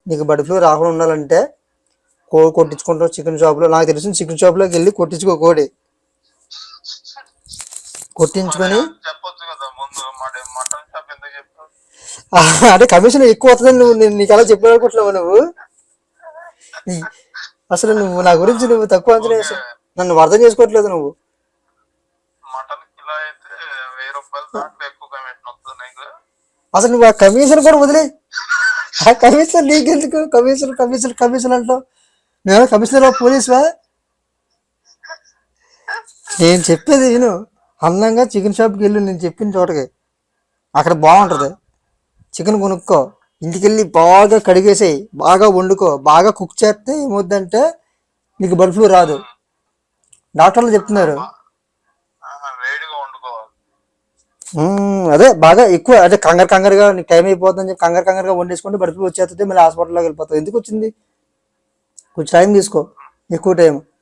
నీకు bird flu రాకుండా ఉండాలంటే కొట్టించుకుంటావు చికెన్ షాప్లో. నాకు తెలిసిన చికెన్ షాప్లోకి వెళ్ళి కొట్టించుకో కోడి కొట్టించుకొని. అంటే కమిషన్ ఎక్కువ వస్తుందని నీకు అలా చెప్పాలనుకుంటున్నావు నువ్వు. అసలు నువ్వు నా గురించి నువ్వు తక్కువ అంచనా వేసావు, నన్ను అర్థం చేసుకోవట్లేదు నువ్వు. అసలు నువ్వు ఆ కమిషన్ కూడా వదిలే, ఆ కమిషన్ నీకెందుకు? కమిషన్ కమిషన్ కమిషన్ అంటావు. నేను కమిషనర్ ఆఫ్ పోలీస్వా? నేను చెప్పేది విను. అందంగా చికెన్ షాప్కి వెళ్ళు, నేను చెప్పిన చోటకి. అక్కడ బాగుంటుంది. చికెన్ కొనుక్కో, ఇంటికెళ్ళి బాగా కడిగేసేయి, బాగా వండుకో. బాగా కుక్ చేస్తే ఏమవుద్దంటే నీకు బర్డ్ ఫ్లూ రాదు. డాక్టర్లు చెప్తున్నారు. అదే బాగా ఎక్కువ అంటే కంగారుగా నీకు టైం అయిపోతుందని చెప్పి కంగారుగా వండేసుకుంటే బర్డ్ ఫ్లూ వచ్చేస్తుంది. మళ్ళీ హాస్పిటల్లోకి వెళ్ళిపోతావు. ఎందుకు వచ్చింది? కొంచెం టైం తీసుకో, ఎక్కువ టైం.